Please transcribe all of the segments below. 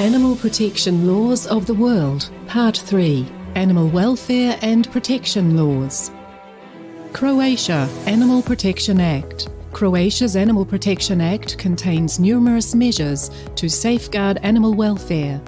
Animal Protection Laws of the World, Part 3, Animal Welfare and Protection Laws. Croatia Animal Protection Act. Croatia's Animal Protection Act contains numerous measures to safeguard animal welfare.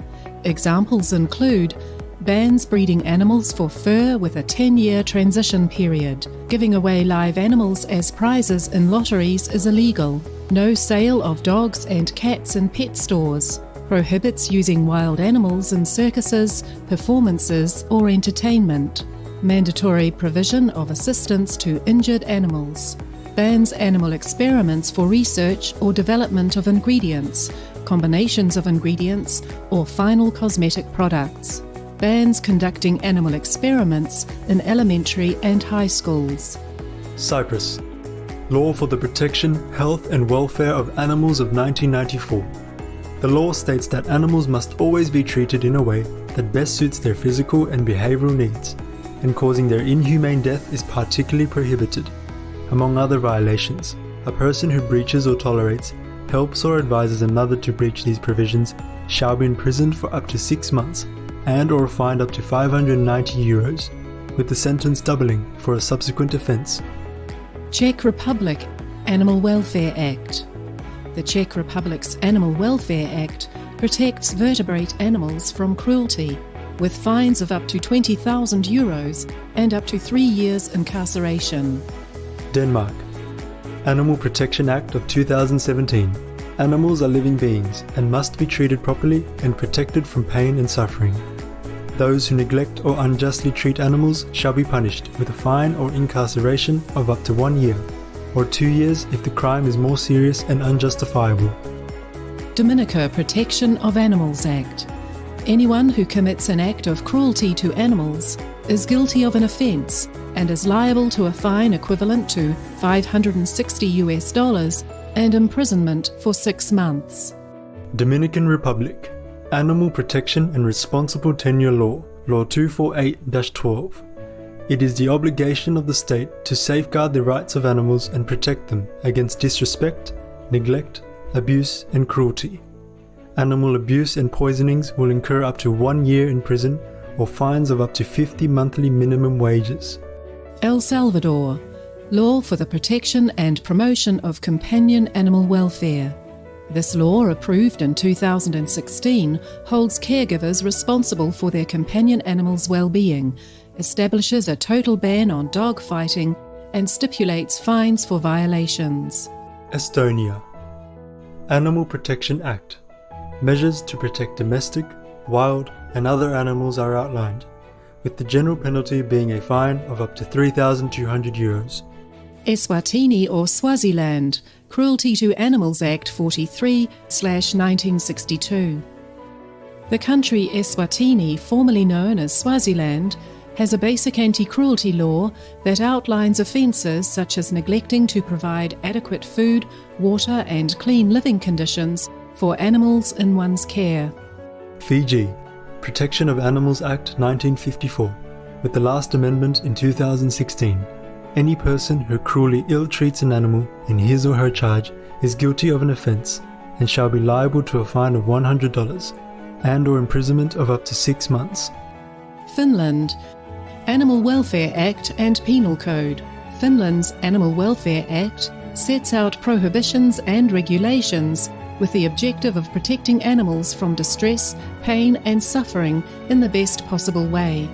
Examples include bans breeding animals for fur with a 10-year transition period. Giving away live animals as prizes in lotteries is illegal. No sale of dogs and cats in pet stores. Prohibits using wild animals in circuses, performances, or entertainment. Mandatory provision of assistance to injured animals. Bans animal experiments for research or development of ingredients, combinations of ingredients, or final cosmetic products. Bans conducting animal experiments in elementary and high schools. Cyprus. Law for the Protection, Health and Welfare of Animals of 1994. The law states that animals must always be treated in a way that best suits their physical and behavioral needs, and causing their inhumane death is particularly prohibited. Among other violations, a person who breaches or tolerates, helps or advises another to breach these provisions shall be imprisoned for up to 6 months and or fined up to €590, with the sentence doubling for a subsequent offence. Czech Republic Animal Welfare Act. The Czech Republic's Animal Welfare Act protects vertebrate animals from cruelty, with fines of up to €20,000 and up to 3 years incarceration. Denmark. Animal Protection Act of 2017. Animals are living beings and must be treated properly and protected from pain and suffering. Those who neglect or unjustly treat animals shall be punished with a fine or incarceration of up to 1 year, or 2 years if the crime is more serious and unjustifiable. Dominica Protection of Animals Act. Anyone who commits an act of cruelty to animals is guilty of an offence and is liable to a fine equivalent to $560 and imprisonment for 6 months. Dominican Republic. Animal Protection and Responsible Tenure Law, Law 248-12. It is the obligation of the state to safeguard the rights of animals and protect them against disrespect, neglect, abuse and cruelty. Animal abuse and poisonings will incur up to 1 year in prison or fines of up to 50 monthly minimum wages. El Salvador. Law for the Protection and Promotion of Companion Animal Welfare. This law, approved in 2016, holds caregivers responsible for their companion animals' well-being, establishes a total ban on dog fighting, and stipulates fines for violations. Estonia. Animal Protection Act. Measures to protect domestic, wild, and other animals are outlined, with the general penalty being a fine of up to €3,200. Eswatini or Swaziland, Cruelty to Animals Act 43/1962. The country Eswatini, formerly known as Swaziland, has a basic anti-cruelty law that outlines offences such as neglecting to provide adequate food, water and clean living conditions for animals in one's care. Fiji. Protection of Animals Act 1954, with the last amendment in 2016. Any person who cruelly ill-treats an animal in his or her charge is guilty of an offence and shall be liable to a fine of $100 and or imprisonment of up to 6 months. Finland. Animal Welfare Act and Penal Code. Finland's Animal Welfare Act sets out prohibitions and regulations with the objective of protecting animals from distress, pain and suffering in the best possible way.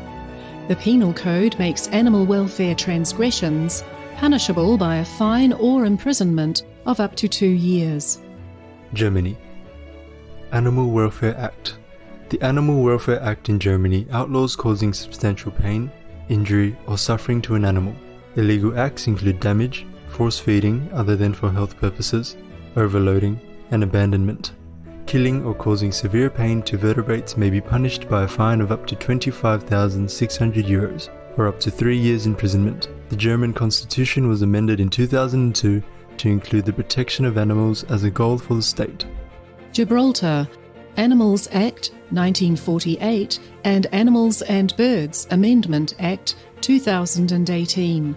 The Penal Code makes animal welfare transgressions punishable by a fine or imprisonment of up to 2 years. Germany. Animal Welfare Act. The Animal Welfare Act in Germany outlaws causing substantial pain, injury or suffering to an animal. Illegal acts include damage, force feeding other than for health purposes, overloading, and abandonment. Killing or causing severe pain to vertebrates may be punished by a fine of up to €25,600 or up to 3 years imprisonment. The German constitution was amended in 2002 to include the protection of animals as a goal for the state. Gibraltar. Animals Act 1948 and Animals and Birds Amendment Act 2018.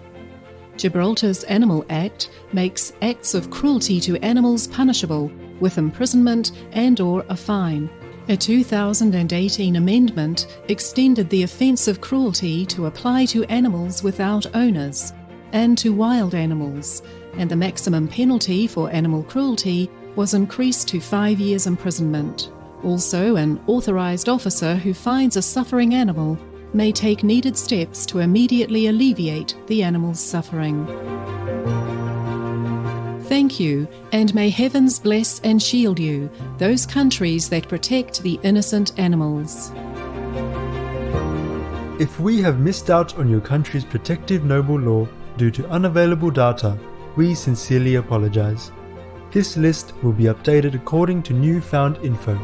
Gibraltar's Animal Act makes acts of cruelty to animals punishable with imprisonment and/or a fine. A 2018 amendment extended the offence of cruelty to apply to animals without owners and to wild animals, and the maximum penalty for animal cruelty was increased to 5 years imprisonment. Also, an authorised officer who finds a suffering animal may take needed steps to immediately alleviate the animal's suffering. Thank you, and may heavens bless and shield you, those countries that protect the innocent animals. If we have missed out on your country's protective noble law due to unavailable data, we sincerely apologise. This list will be updated according to newfound info.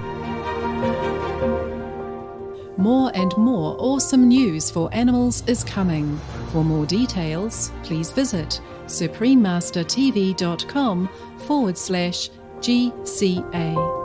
More and more awesome news for animals is coming. For more details, please visit suprememastertv.com/GCA.